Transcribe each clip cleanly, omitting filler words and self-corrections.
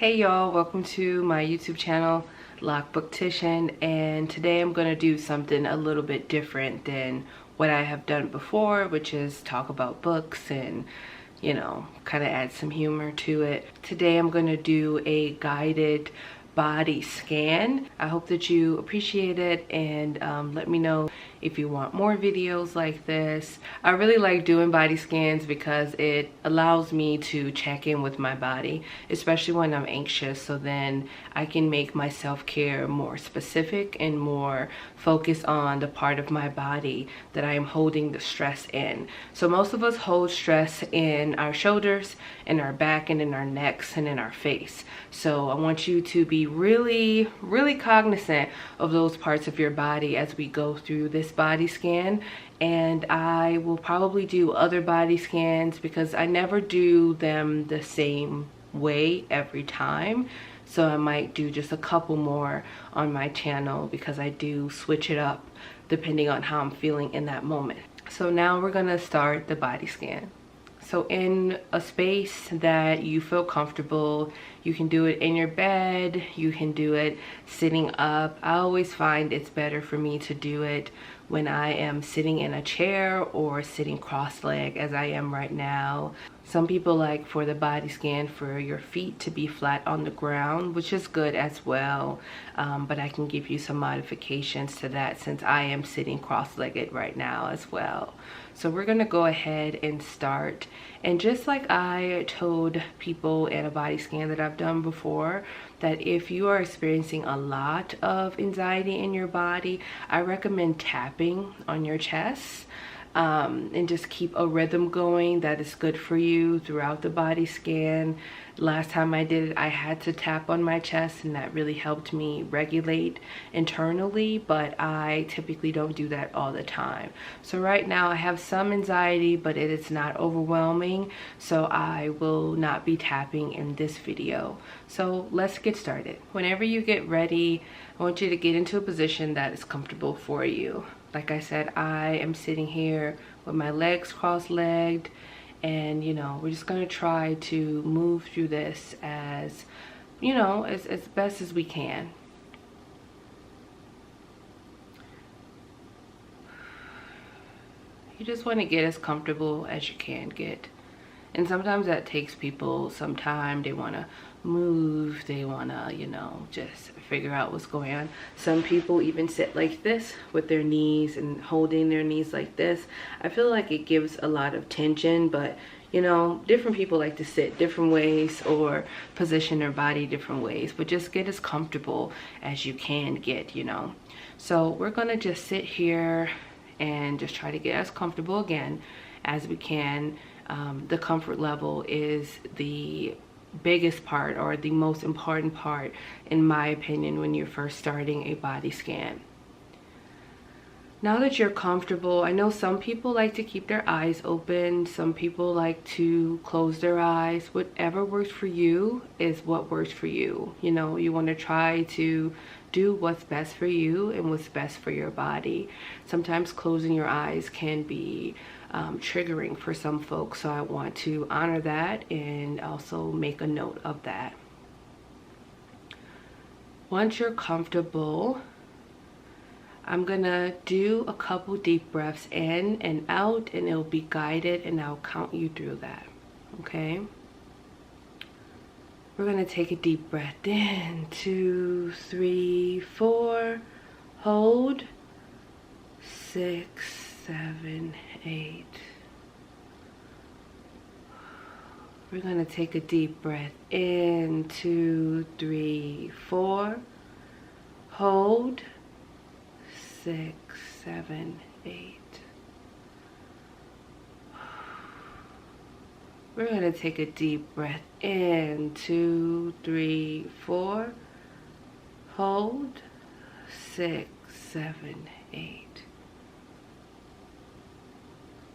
Hey y'all, welcome to my YouTube channel, Loc'D, and today I'm gonna do something a little bit different than what I have done before, which is talk about books and, you know, kind of add some humor to it. Today I'm gonna do a guided body scan. I hope that you appreciate it, and let me know if you want more videos like this. I really like doing body scans because it allows me to check in with my body, especially when I'm anxious, so then I can make my self-care more specific and more focused on the part of my body that I am holding the stress in. So most of us hold stress in our shoulders, in our back, and in our necks, and in our face. So I want you to be really cognizant of those parts of your body as we go through this body scan. And I will probably do other body scans because I never do them the same way every time. So I might do just a couple more on my channel because I do switch it up depending on how I'm feeling in that moment. So now we're gonna start the body scan. So in a space that you feel comfortable, you can do it in your bed, you can do it sitting up. I always find it's better for me to do it when I am sitting in a chair or sitting cross-legged as I am right now. Some people like for the body scan for your feet to be flat on the ground, which is good as well. But I can give you some modifications to that since I am sitting cross-legged right now as well. So we're gonna go ahead and start. And just like I told people in a body scan that I've done before, that if you are experiencing a lot of anxiety in your body, I recommend tapping on your chest. And just keep a rhythm going that is good for you throughout the body scan. Last time I did it, I had to tap on my chest, and that really helped me regulate internally, but I typically don't do that all the time. So right now I have some anxiety, but it is not overwhelming, so I will not be tapping in this video. So let's get started. Whenever you get ready, I want you to get into a position that is comfortable for you. Like I said, I am sitting here with my legs cross-legged, and you know, we're just gonna try to move through this as, you know, as best as we can. You just want to get as comfortable as you can get. And sometimes that takes people some time. They want to move, they want to, you know, just figure out what's going on. Some people even sit like this with their knees and holding their knees like this. I feel like it gives a lot of tension, but you know, different people like to sit different ways or position their body different ways, but just get as comfortable as you can get, you know. So we're gonna just sit here and just try to get as comfortable again as we can. The comfort level is the biggest part, or the most important part in my opinion, when you're first starting a body scan. Now that you're comfortable, I know some people like to keep their eyes open, some people like to close their eyes. Whatever works for you is what works for you. You know, you want to try to do what's best for you and what's best for your body. Sometimes closing your eyes can be triggering for some folks, so I want to honor that and also make a note of that. Once you're comfortable, I'm gonna do a couple deep breaths in and out, and it'll be guided, and I'll count you through that. Okay, we're gonna take a deep breath in. 2, 3, 4. Hold. 6, 7, 8. We're gonna take a deep breath in. 2, 3, 4. Hold. 6, 7, 8. We're gonna take a deep breath in. 2, 3, 4. Hold. 6, 7, 8.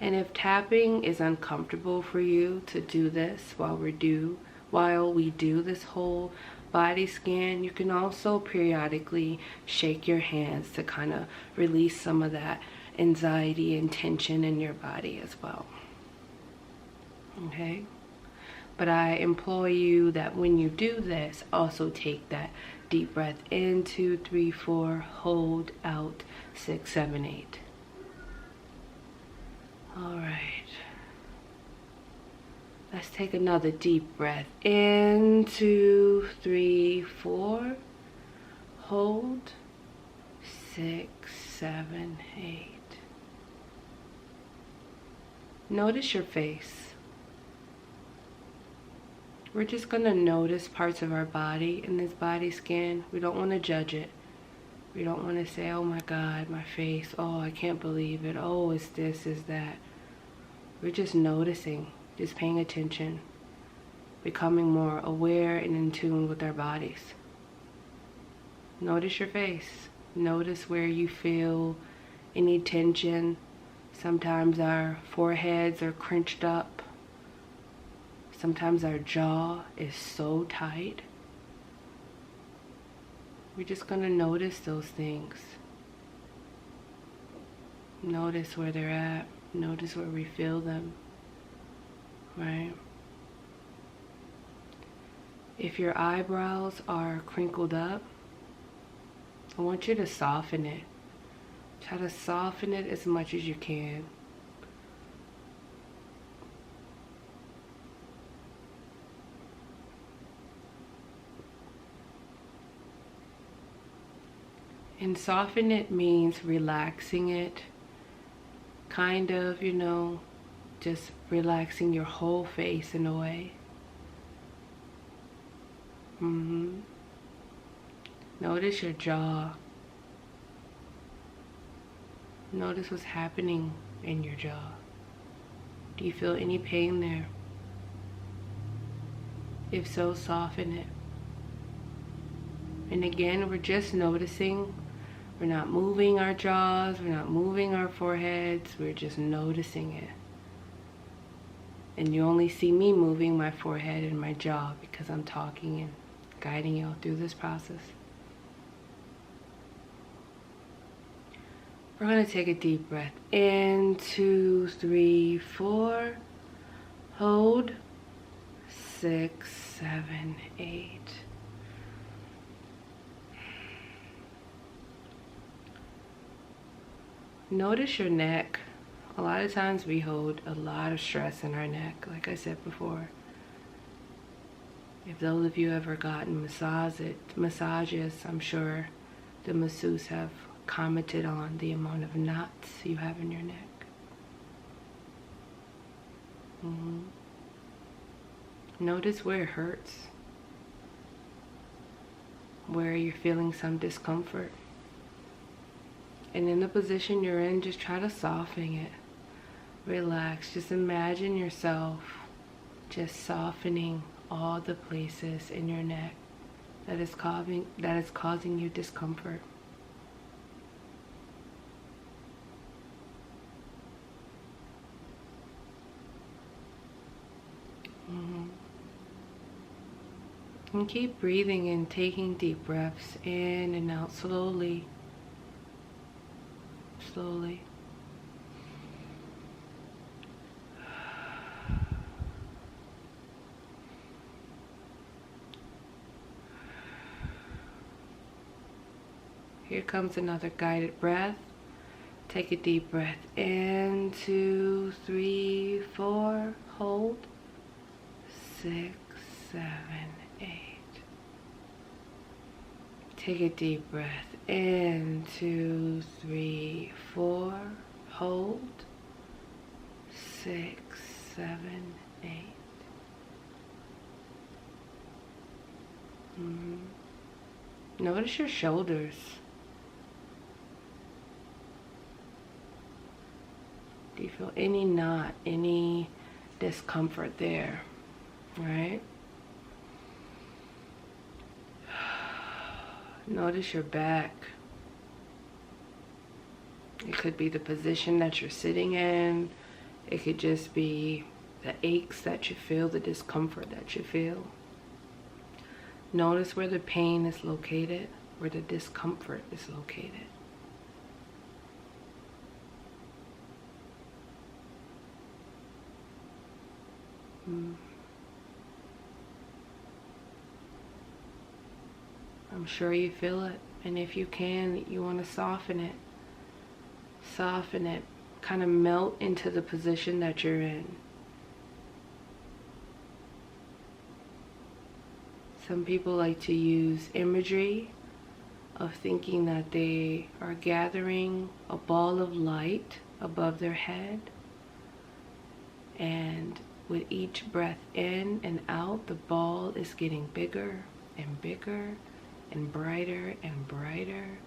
And if tapping is uncomfortable for you to do this while we do this whole body scan, you can also periodically shake your hands to kind of release some of that anxiety and tension in your body as well. Okay, But I implore you that when you do this, also take that deep breath in, 2, 3, 4, hold, out, 6, 7, 8. All right. Let's take another deep breath in, 2, 3, 4, hold, 6, 7, 8. Notice your face. We're just going to notice parts of our body in this body scan. We don't want to judge it. We don't want to say, oh my God, my face. Oh, I can't believe it. Oh, it's this, it's that. We're just noticing, just paying attention, becoming more aware and in tune with our bodies. Notice your face. Notice where you feel any tension. Sometimes our foreheads are crunched up. Sometimes our jaw is so tight. We're just going to notice those things. Notice where they're at. Notice where we feel them. Right? If your eyebrows are crinkled up, I want you to soften it. Try to soften it as much as you can. And soften it means relaxing it. Kind of, you know, just relaxing your whole face in a way. Notice your jaw. Notice what's happening in your jaw. Do you feel any pain there? If so, soften it. And again, we're just noticing. We're not moving our jaws, we're not moving our foreheads, we're just noticing it. And you only see me moving my forehead and my jaw because I'm talking and guiding you through this process. We're going to take a deep breath in, 2, 3, 4, hold, 6, 7, 8. Notice your neck. A lot of times we hold a lot of stress in our neck, like I said before. If those of you ever gotten massages, I'm sure the masseuse have commented on the amount of knots you have in your neck. Notice where it hurts, where you're feeling some discomfort. And in the position you're in, just try to soften it. Relax. Just imagine yourself just softening all the places in your neck that is causing you discomfort. And keep breathing and taking deep breaths in and out slowly. Slowly. Here comes another guided breath. Take a deep breath in, 2, 3, 4, hold, 6, 7, 8. Take a deep breath in, 2, 3, 4, hold, 6, 7, 8. Notice your shoulders. Do you feel any knot, any discomfort there, right? Notice your back. It could be the position that you're sitting in. It could just be the aches that you feel, the discomfort that you feel. Notice where the pain is located, where the discomfort is located. I'm sure you feel it. And if you can, you want to soften it. Soften it. Kind of melt into the position that you're in. Some people like to use imagery of thinking that they are gathering a ball of light above their head, and with each breath in and out, the ball is getting bigger and bigger and brighter and brighter,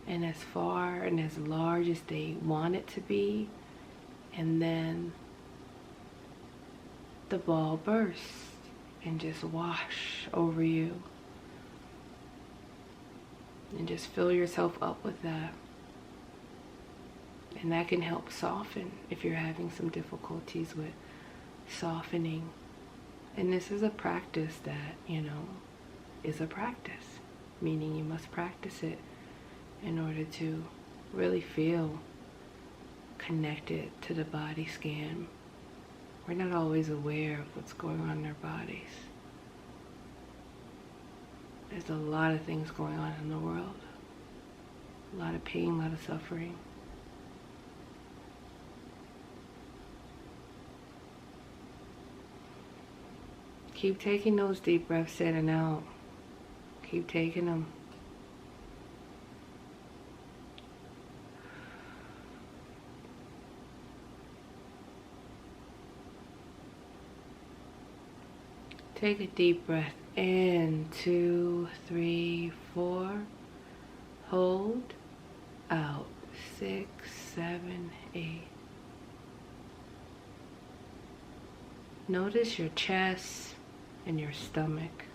and as far and as large as they want it to be, and then the ball bursts and just wash over you. And just fill yourself up with that. And that can help soften if you're having some difficulties with softening. And this is a practice that, is a practice. Meaning you must practice it in order to really feel connected to the body scan. We're not always aware of what's going on in our bodies. There's a lot of things going on in the world. A lot of pain, a lot of suffering. Keep taking those deep breaths in and out. Keep taking them. Take a deep breath in, 2, 3, 4. Hold, out, 6, 7, 8. Notice your chest and your stomach.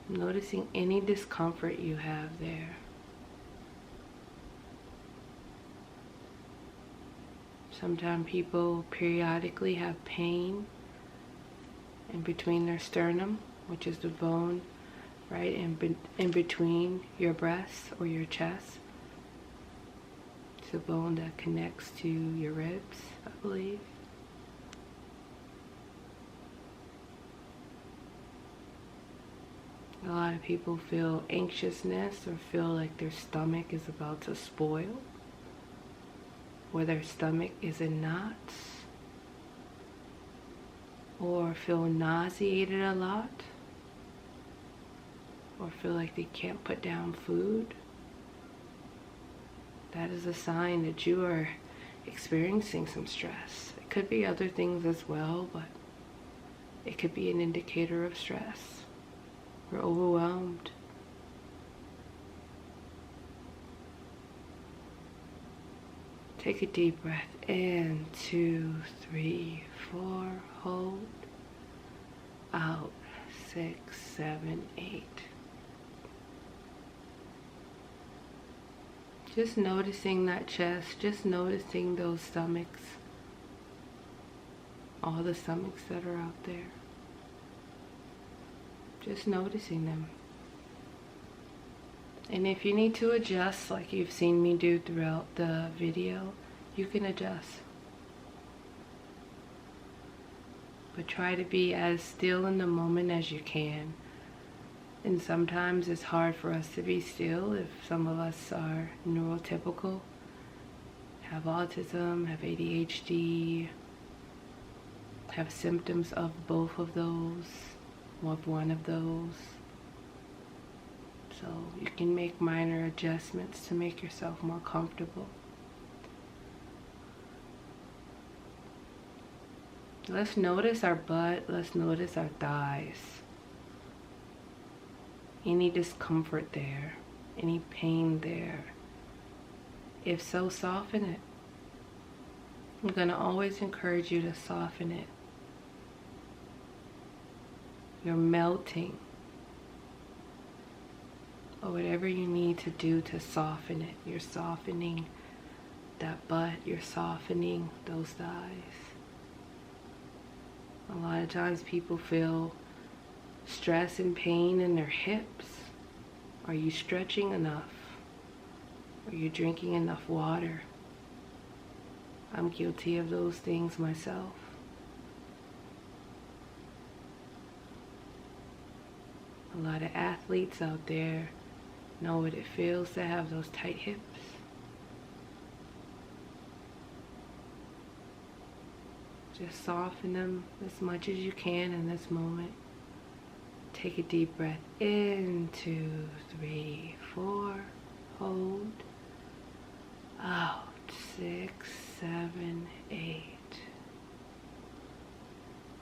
Noticing any discomfort you have there. Sometimes people periodically have pain in between their sternum, which is the bone right in between your breasts or your chest. It's a bone that connects to your ribs, I believe. A lot of people feel anxiousness or feel like their stomach is about to spoil, or their stomach is in knots, or feel nauseated a lot, or feel like they can't put down food. That is a sign that you are experiencing some stress. It could be other things as well, but it could be an indicator of stress. We're overwhelmed. Take a deep breath in, 2, 3, 4, hold, out, 6, 7, 8. Just noticing that chest, just noticing those stomachs, all the stomachs that are out there. Just noticing them. And if you need to adjust, like you've seen me do throughout the video, you can adjust. But try to be as still in the moment as you can. And sometimes it's hard for us to be still if some of us are neurotypical, have autism, have ADHD, have symptoms of both of those, of one of those. So you can make minor adjustments to make yourself more comfortable. Let's notice our butt, let's notice our thighs. Any discomfort there, any pain there. If so, soften it. I'm going to always encourage you to soften it. You're melting. Or whatever you need to do to soften it. You're softening that butt, you're softening those thighs. A lot of times people feel stress and pain in their hips. Are you stretching enough? Are you drinking enough water? I'm guilty of those things myself. A lot of athletes out there know what it feels to have those tight hips. Just soften them as much as you can in this moment. Take a deep breath in, 2, 3, 4. Hold. Out. 6, 7, 8.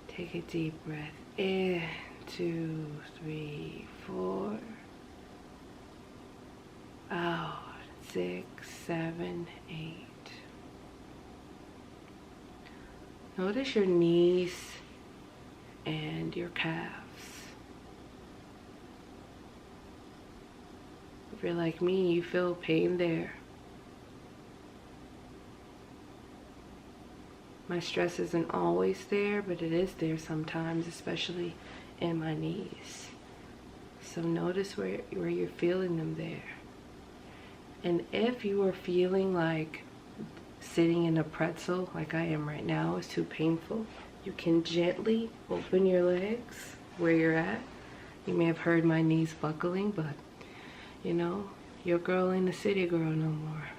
Take a deep breath in, 2, 3, 4. Out. 6, 7, 8. Notice your knees and your calves. If you're like me, you feel pain there. My stress isn't always there, but it is there sometimes, especially in my knees. So notice where you're feeling them there. And if you are feeling like sitting in a pretzel, like I am right now, is too painful, you can gently open your legs where you're at. You may have heard my knees buckling, but you know, your girl ain't a city girl no more.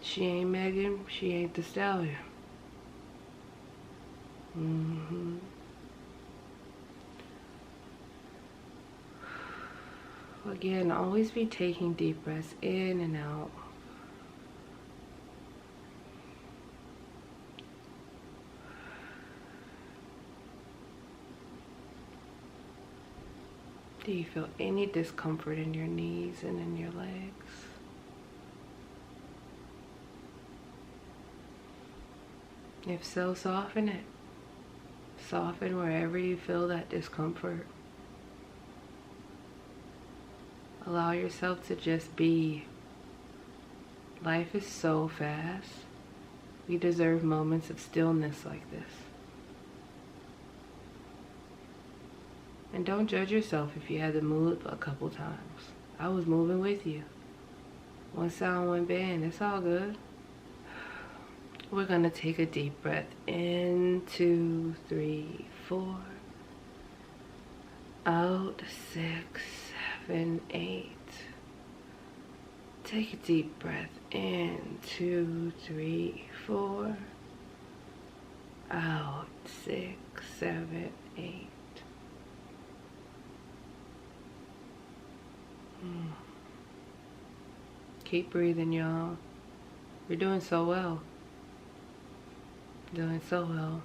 She ain't Megan, she ain't the stallion. Again, always be taking deep breaths in and out. Do you feel any discomfort in your knees and in your legs? If so, soften it. Soften wherever you feel that discomfort. Allow yourself to just be. Life is so fast. We deserve moments of stillness like this. And don't judge yourself if you had to move a couple times. I was moving with you. One sound, one band, it's all good. We're gonna take a deep breath in, 2, 3, 4. Out, 6, 7, 8. Take a deep breath in, 2, 3, 4. Out, 6, 7, 8. Keep breathing, y'all. You're doing so well. Doing so well.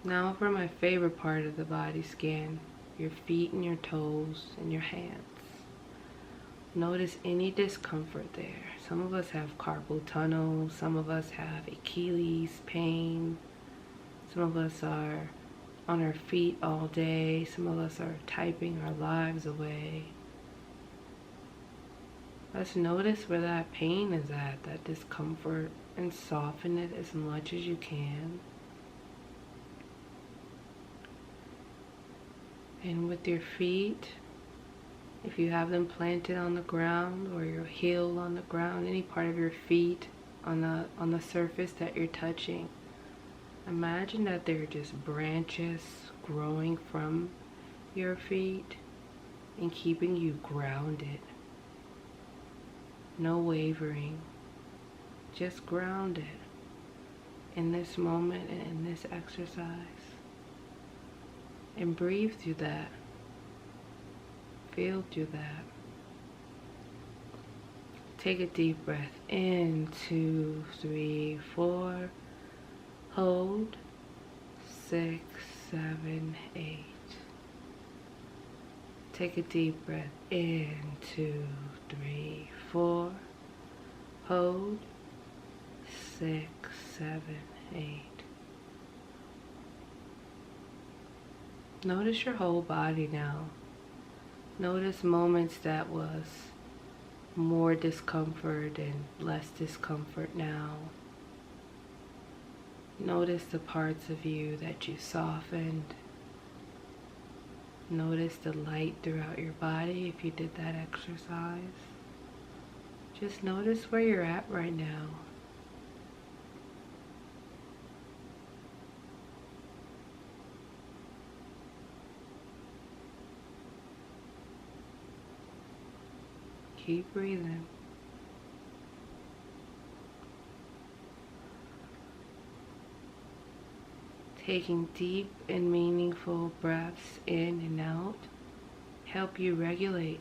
Now for my favorite part of the body scan, your feet and your toes and your hands. Notice any discomfort there. Some of us have carpal tunnel, some of us have Achilles pain, some of us are on our feet all day, some of us are typing our lives away. Let's notice where that pain is at, that discomfort, and soften it as much as you can. And with your feet, if you have them planted on the ground or your heel on the ground, any part of your feet on the surface that you're touching, imagine that they're just branches growing from your feet and keeping you grounded. No wavering, just grounded in this moment and in this exercise. And breathe through that. Feel through that. Take a deep breath in, 2, 3, 4. Hold, 6, 7, 8. Take a deep breath in, 2, 3, 4. Hold, 6, 7, 8. Notice your whole body now. Notice moments that was more discomfort and less discomfort now. Notice the parts of you that you softened. Notice the light throughout your body if you did that exercise. Just notice where you're at right now. Keep breathing. Taking deep and meaningful breaths in and out help you regulate.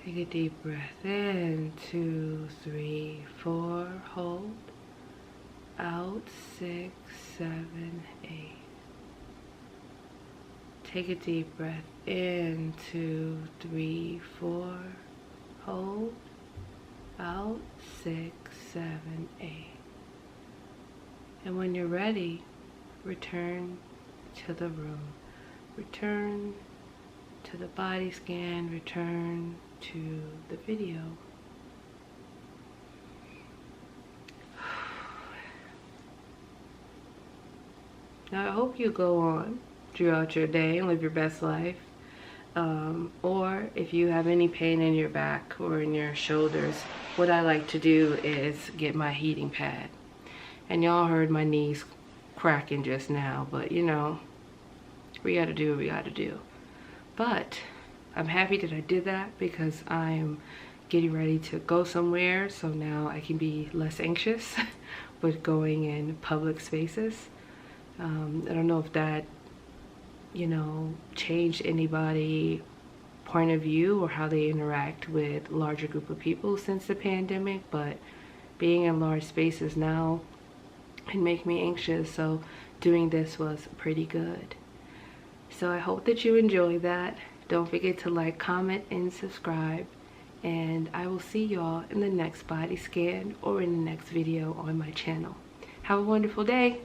Take a deep breath in, 2, 3, 4, hold. Out, 6, 7, 8. Take a deep breath in, 2, 3, 4, hold. Out, 6, 7, 8. And when you're ready, return to the room. Return to the body scan, return to the video. Now I hope you go on throughout your day and live your best life. Or if you have any pain in your back or in your shoulders, what I like to do is get my heating pad. And y'all heard my knees cracking just now, but you know, we gotta do what we gotta do. But I'm happy that I did that because I am getting ready to go somewhere, so now I can be less anxious with going in public spaces. I don't know if that, you know, changed anybody point of view or how they interact with larger group of people since the pandemic, but being in large spaces now can make me anxious, so doing this was pretty good. So I hope that you enjoy that. Don't forget to like, comment, and subscribe, and I will see y'all in the next body scan or in the next video on my channel. Have a wonderful day.